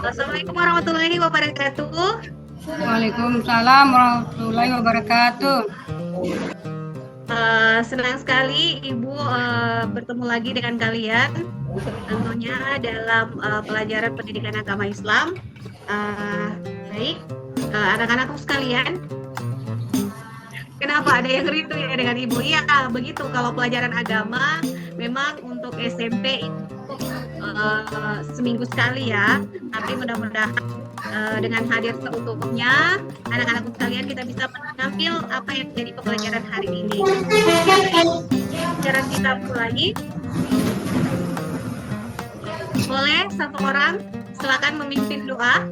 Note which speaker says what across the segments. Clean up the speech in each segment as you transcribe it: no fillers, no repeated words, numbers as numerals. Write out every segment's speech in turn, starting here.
Speaker 1: Assalamualaikum warahmatullahi wabarakatuh.
Speaker 2: Waalaikumsalam warahmatullahi wabarakatuh.
Speaker 1: Senang sekali Ibu bertemu lagi dengan kalian, tentunya dalam pelajaran pendidikan agama Islam. Baik, anak-anakku sekalian, kenapa ada yang rindu ya dengan Ibu? Iya, begitu. Kalau pelajaran agama memang untuk SMP itu seminggu sekali ya, tapi mudah-mudahan dengan hadir seutuhnya anak-anakku sekalian kita bisa mengambil apa yang menjadi pembelajaran hari ini. Pelajaran kita mulai. Boleh satu orang silakan memimpin doa.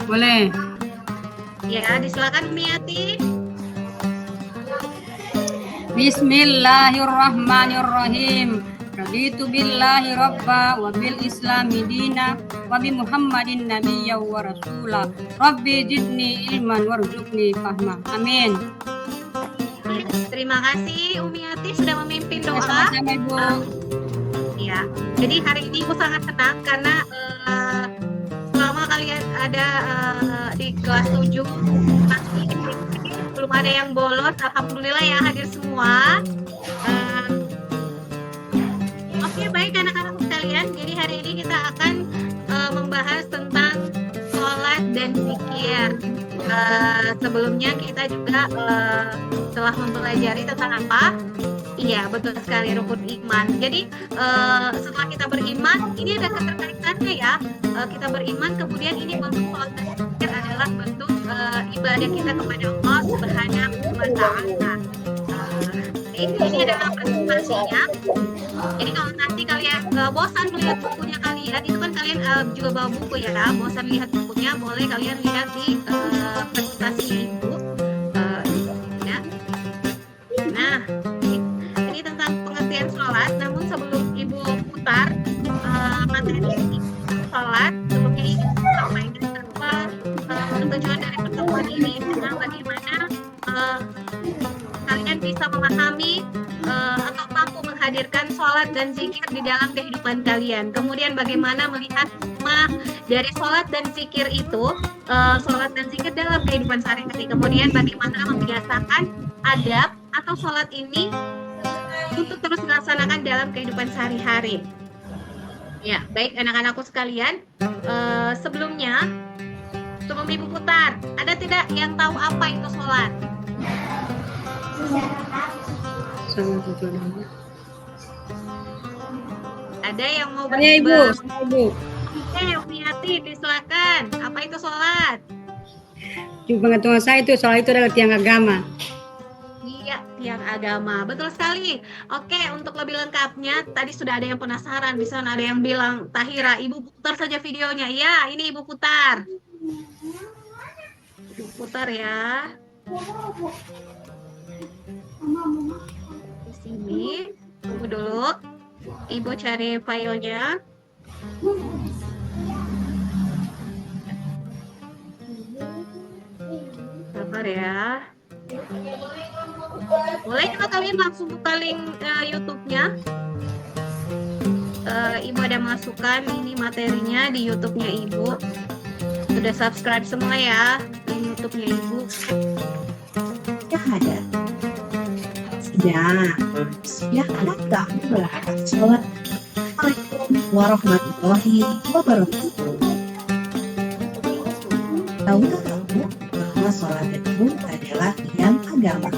Speaker 2: Boleh.
Speaker 1: Ya, disilakan Miati.
Speaker 2: Bismillahirrahmanirrahim. Raditu billahi rabba wa bil islami dina wa bi muhammadin nabiyya wa rasula. Rabbi zidni ilman warzuqni fahma. Amin.
Speaker 1: Terima kasih Umiati sudah memimpin doa.
Speaker 2: Sama-sama Ibu.
Speaker 1: Ya, jadi hari ini Ibu sangat senang karena selama kalian ada di kelas 7 masih belum ada yang bolos. Alhamdulillah ya hadir semua. Oke, baik anak-anak sekalian. Jadi hari ini kita akan membahas tentang sholat dan zikir. Sebelumnya kita juga telah mempelajari tentang apa? Iya, betul sekali, rukun iman. Jadi setelah kita beriman, ini ada keterkaitannya ya. Kita beriman, kemudian ini bentuk sholat dan zikir adalah bentuk ibadah kita kepada Allah Subhanahu wa Ta'ala. Ini adalah presentasinya. Jadi kalau nanti kalian bosan melihat bukunya kalian, itu kan kalian juga bawa buku ya. Bosan lihat bukunya, boleh kalian lihat di presentasi Ibu. Ya. Nah, ini tentang pengertian sholat. Namun sebelum Ibu putar materi sholat, sebelumnya Ibu sampaikan bahwa tujuan dari pertemuan ini adalah bagaimana kalian bisa memahami atau mampu menghadirkan sholat dan zikir di dalam kehidupan kalian. Kemudian bagaimana melihat hikmah dari sholat dan zikir itu, sholat dan zikir dalam kehidupan sehari-hari. Kemudian bagaimana membiasakan adab atau sholat ini untuk terus dilaksanakan dalam kehidupan sehari-hari. Ya, baik anak-anakku sekalian, sebelum Ibu putar, ada tidak yang tahu apa itu sholat? Ada yang mau
Speaker 2: Ibu.
Speaker 1: Oke, Umiati, disilakan. Apa itu sholat?
Speaker 2: Di pengetahuan saya itu sholat itu adalah tiang agama.
Speaker 1: Iya, tiang agama. Betul sekali. Oke, untuk lebih lengkapnya, tadi sudah ada yang penasaran. Bisa ada yang bilang, Tahira, Ibu putar saja videonya. Ya, ini Ibu putar. Ibu putar ya. Di sini, tunggu dulu. Ibu cari filenya. Sabar ya. Boleh juga kalian langsung buka link YouTube-nya. Ibu ada masukkan ini materinya di YouTube-nya Ibu. Sudah subscribe semua ya di YouTube-nya Ibu.
Speaker 3: Ya ada. Ya ada. Sholat. Assalamualaikum warahmatullahi wabarakatuh. Tahukah kamu bahwa sholat itu adalah tiang agama?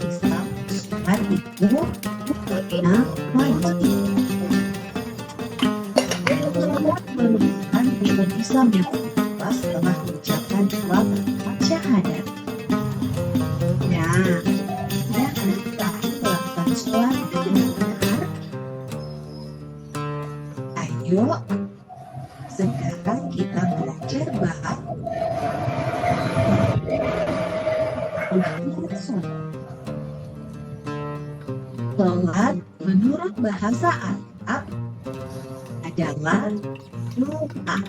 Speaker 3: Islam, sholat itu hukumnya wajib. Menunjukkan iman Islam yang tepat setelah mengucapkan dua kalimat syahadat. Nah, kita melakukan sholat dengan benar. Ayo, sekarang kita belajar bahas sholat menurut bahasa Arab adalah doa.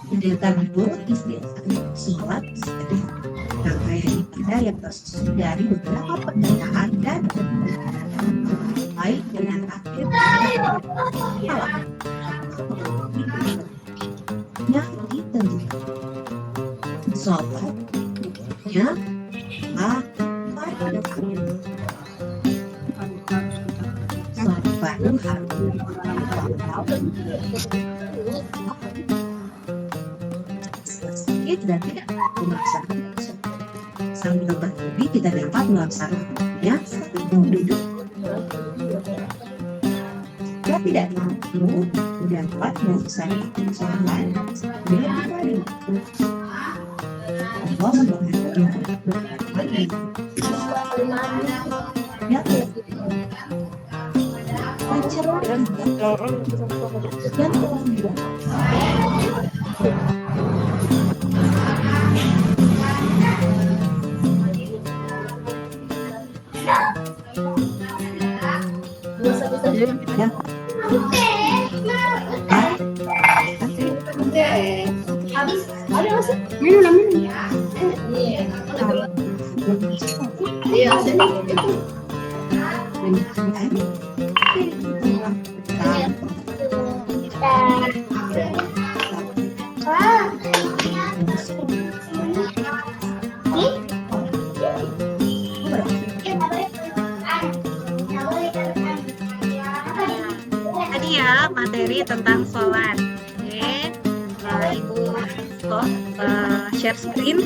Speaker 3: Sedangkan menurut istilah sholat adalah rangkaian ibadah yang tersusun dari beberapa pernyataan dan baik dengan akhir malam yang ditentukan. Sholat ya pada sholat fardu sedikit dan tidak melaksanakan sambil berdiri kita dapat melaksanakannya sambil duduk. Jika tidak mampu dapat melaksanakan sholat bila berdiri. Allah Subhanahu ya pacaran dan
Speaker 1: Tadi ya materi tentang sholat. Oke, Ibu share screen.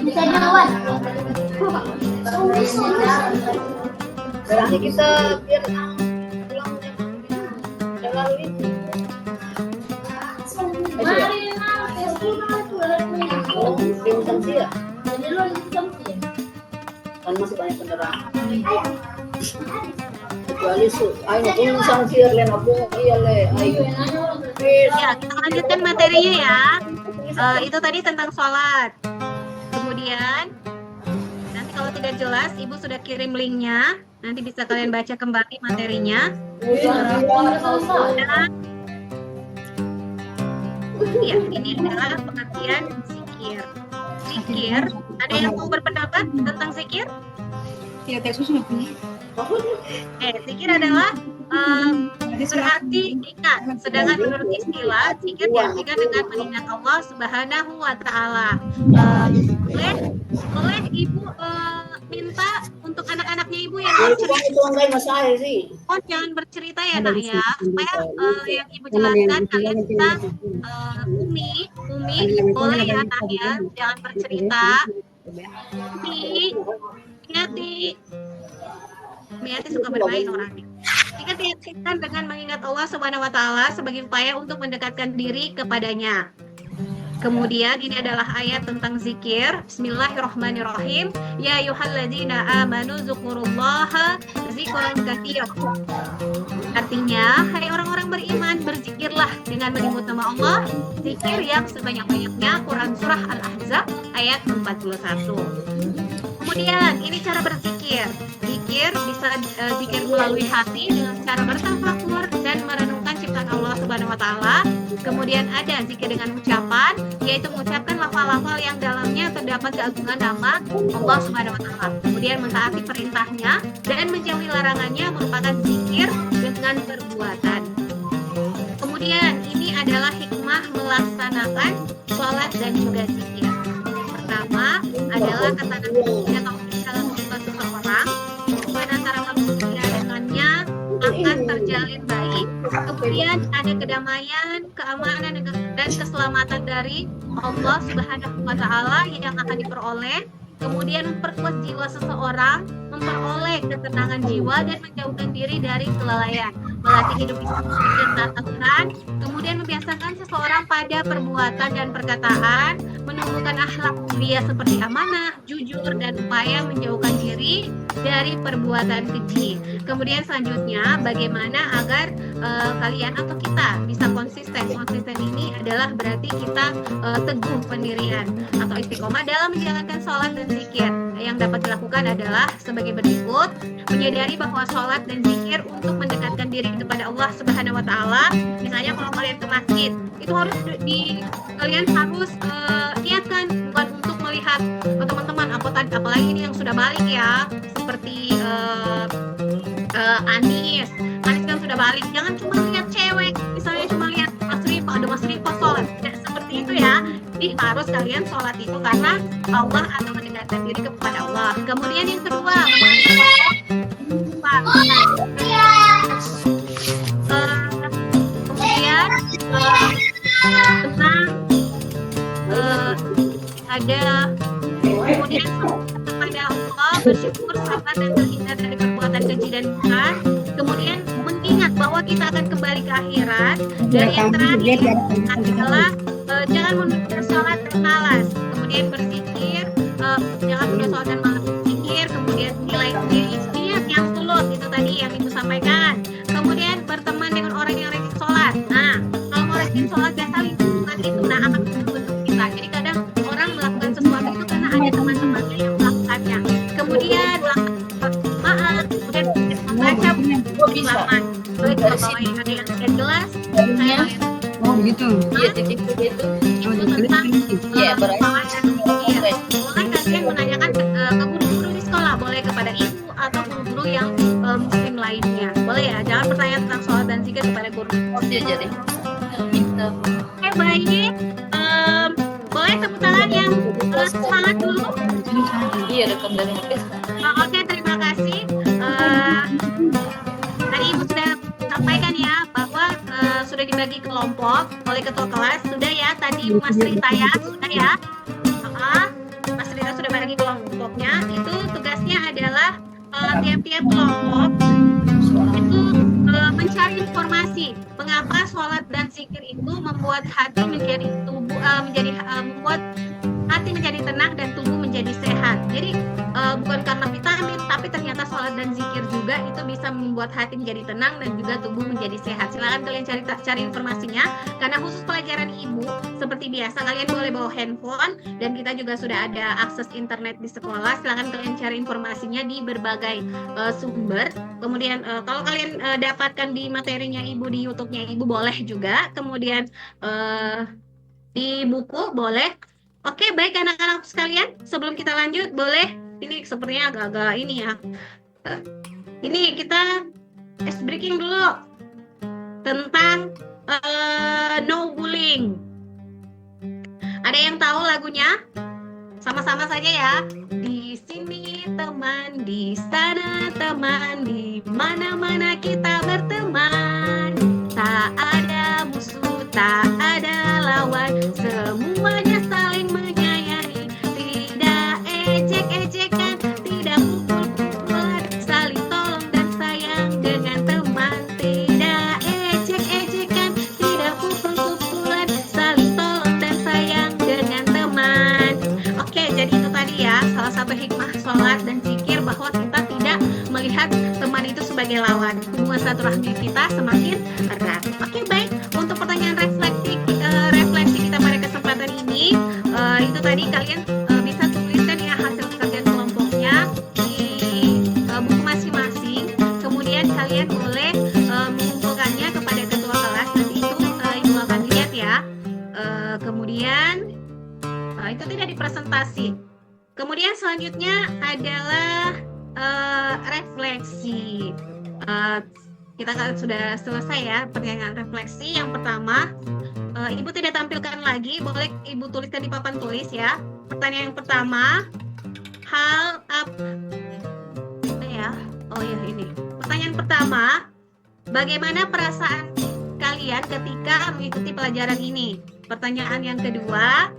Speaker 4: Bisa jawab. Berarti kita biar jangan itu. Belum sanksi ya? Kan masih banyak kendaraan. Kecuali ayo sanksi le nabung iya le ayo.
Speaker 1: Ya, kita lanjutkan materinya ya. Itu tadi tentang sholat. Kemudian nanti kalau tidak jelas, Ibu sudah kirim linknya. Nanti bisa kalian baca kembali materinya. Ya, ini adalah pengertian zikir. Zikir, ada yang mau berpendapat tentang zikir? Zikir adalah berarti ingat. Sedangkan menurut istilah, zikir diartikan dengan mengingat Allah Subhanahu wa Ta'ala. Boleh Ibu minta untuk anak-anaknya Ibu yang bercerita. Jangan bercerita ya nak ya, supaya yang Ibu jelaskan kalian bisa Umi boleh ya nak ya, jangan bercerita. Miati suka bermain orangnya. Jika diartikan dengan mengingat Allah Subhanahu wa Ta'ala sebagai upaya untuk mendekatkan diri kepadanya. Kemudian ini adalah ayat tentang zikir. Bismillahirrahmanirrahim. Ya ayyuhalladzina amanu dzkurullaha dzikran katsiran. Artinya, hai orang-orang beriman, berzikirlah dengan menyebut nama Allah, zikir yang sebanyak-banyaknya. Quran surah Al-Ahzab ayat 41. Kemudian ini cara berzikir. Zikir bisa zikir melalui hati dengan cara bertafakur dan merenungkan ciptaan Allah Subhanahu wa Ta'ala. Kemudian ada zikir dengan ucapan, yaitu mengucapkan lafal-lafal yang dalamnya terdapat keagungan nama Allah Subhanahu wa Ta'ala. Kemudian mentaati perintahnya dan menjauhi larangannya merupakan zikir dengan perbuatan. Kemudian ini adalah hikmah melaksanakan sholat dan juga zikir. Pertama adalah ketenangan atau dalam kehidupan seseorang, hubungan antara manusia dengannya akan terjalin baik. Kemudian ada kedamaian, keamanan dan keselamatan dari Allah Subhanahu wa Ta'ala yang akan diperoleh. Kemudian memperkuat jiwa seseorang, memperoleh ketenangan jiwa dan menjauhkan diri dari kelalaian, melatih hidup dan taat aturan. Kemudian membiasakan seseorang pada perbuatan dan perkataan, menumbuhkan akhlak mulia seperti amanah, jujur, dan upaya menjauhkan diri dari perbuatan keji. Kemudian selanjutnya, bagaimana agar kalian atau kita bisa konsisten. Konsisten ini adalah berarti kita teguh pendirian atau istiqomah dalam menjalankan sholat dan zikir. Yang dapat dilakukan adalah sebagai berikut: menyadari bahwa sholat dan zikir untuk mendekatkan diri kepada Allah Subhanahu wa Ta'ala. Misalnya kalau kalian ke masjid, itu harus kalian harus niatkan, bukan untuk melihat apalagi ini yang sudah balik ya, seperti Anis kan sudah balik. Jangan cuma lihat cewek, misalnya cuma lihat Mas Rifa, ada Mas Rifa sholat, tidak seperti itu ya. Jadi harus kalian sholat itu karena Allah atau mendekatkan diri kepada Allah. Kemudian yang kedua, kemudian tentang ada kemudian kepada Allah, bersyukur, sabar dan terhindar dari perbuatan keji dan mungkar. Kemudian mengingat bahwa kita akan kembali ke akhirat. Dan yang terakhir adalah jangan menunda sholat dan malas. Kemudian berzikir, jangan menunda sholat dan malas berzikir. Kemudian nilai niat yang tulus, itu tadi yang Ibu sampaikan. Kemudian berteman dengan orang yang rajin sholat. Nah, kalau mau rajin sholat dan saling hubungan itu, nah akan membentuk kita. Jadi kadang orang melakukan sesuatu itu karena ada teman-temannya yang melakukannya. Kemudian maaf, kemudian membaca buku halaman. Boleh kalau ada yang tidak jelas, saya
Speaker 2: Oh gitu.
Speaker 4: Iya, titik itu.
Speaker 1: itu tentang
Speaker 4: Iya, berarti.
Speaker 1: boleh kalian menanyakan ke guru-guru di sekolah, boleh kepada ibu atau guru-guru yang muslim lainnya, boleh ya. Jangan bertanya tentang sholat dan zikir kepada guru.
Speaker 4: Iya, jadi.
Speaker 1: Oke, baik. Boleh tepuk tangan yang semangat dulu.
Speaker 4: Iya, rekam dari HP.
Speaker 1: Oke, terima kasih. Tadi Ibu sudah sampaikan ya bahwa sudah dibagi kelompok oleh ketua kelas, sudah ya. Tadi Mas Rita ya, sudah ya. Mas Rita sudah bagi kelompoknya. Itu tugasnya adalah tiap-tiap kelompok itu mencari informasi mengapa sholat dan zikir itu membuat hati menjadi membuat hati menjadi tenang dan tubuh menjadi sehat. Jadi bukan karena vitamin, tapi ternyata sholat dan zikir juga itu bisa membuat hati menjadi tenang dan juga tubuh menjadi sehat. Silakan kalian cari informasinya. Karena khusus pelajaran Ibu, seperti biasa kalian boleh bawa handphone dan kita juga sudah ada akses internet di sekolah. Silakan kalian cari informasinya di berbagai sumber. Kemudian kalau kalian dapatkan di materinya Ibu di YouTube-nya Ibu boleh juga. Kemudian di buku boleh. Oke, baik anak-anak sekalian, sebelum kita lanjut, boleh, ini sepertinya agak-agak ini ya. Ini kita ice breaking dulu tentang no bullying. Ada yang tahu lagunya? Sama-sama saja ya. Di sini teman, di sana teman, di mana-mana kita berteman. Tak ada musuh, tak ada lawan, semuanya saling menyayangi. Tidak ejek-ejekan, tidak pukul-pukulan, saling tolong dan sayang dengan teman. Tidak ejek-ejekan, tidak pukul-pukulan, saling tolong dan sayang dengan teman. Oke, jadi itu tadi ya salah satu hikmah sholat dan zikir, bahwa kita tidak melihat teman itu sebagai lawan. Hubungan silaturahmi kita semakin erat. Oke, baik. Untuk pertanyaan refleksi kita pada kesempatan ini, itu tadi kalian bisa tuliskan ya hasil kerjaan kelompoknya di buku masing-masing. Kemudian kalian boleh mengumpulkannya kepada ketua kelas. Nanti itu Ibu akan lihat ya. Kemudian itu tidak dipresentasi. Kemudian selanjutnya adalah refleksi. Kita sudah selesai ya pertanyaan refleksi. Yang pertama, Ibu tidak tampilkan lagi, boleh Ibu tuliskan di papan tulis ya. Pertanyaan yang pertama, hal apa ya? Oh ya, ini. Pertanyaan pertama, bagaimana perasaan kalian ketika mengikuti pelajaran ini? Pertanyaan yang kedua,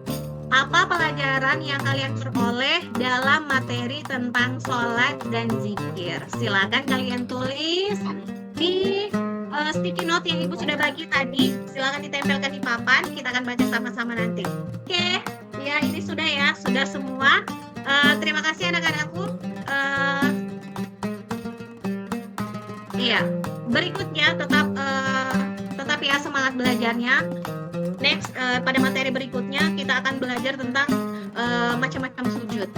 Speaker 1: apa pelajaran yang kalian peroleh dalam materi tentang sholat dan zikir? Silakan kalian tulis di sticky note yang Ibu sudah bagi tadi. Silakan ditempelkan di papan. Kita akan baca sama-sama nanti. Oke, ya ini sudah ya, sudah semua. Terima kasih anak-anakku. Iya, berikutnya tetap ya semangat belajarnya. Next, pada materi berikutnya kita akan belajar tentang macam-macam sujud.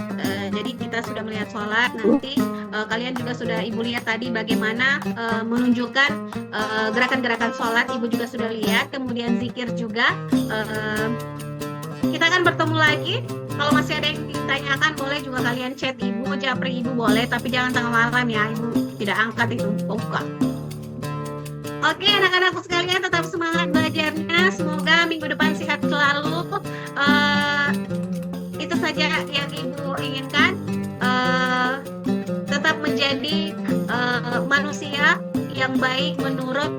Speaker 1: Jadi kita sudah melihat sholat, nanti kalian juga sudah Ibu lihat tadi bagaimana menunjukkan gerakan-gerakan sholat. Ibu juga sudah lihat, kemudian zikir juga. Kita akan bertemu lagi Kalau masih ada yang ditanyakan boleh juga kalian chat Ibu, japri Ibu boleh, tapi jangan tengah malam ya, Ibu tidak angkat itu, buka. Oke, anak-anakku sekalian tetap semangat belajarnya. Semoga minggu depan sehat selalu. Itu saja yang Ibu inginkan. Tetap menjadi manusia yang baik menurut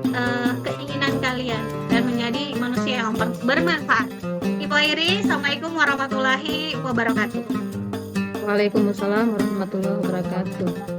Speaker 1: keinginan kalian dan menjadi manusia yang bermanfaat. Ibu Airi, Assalamualaikum warahmatullahi wabarakatuh.
Speaker 5: Waalaikumsalam warahmatullahi wabarakatuh.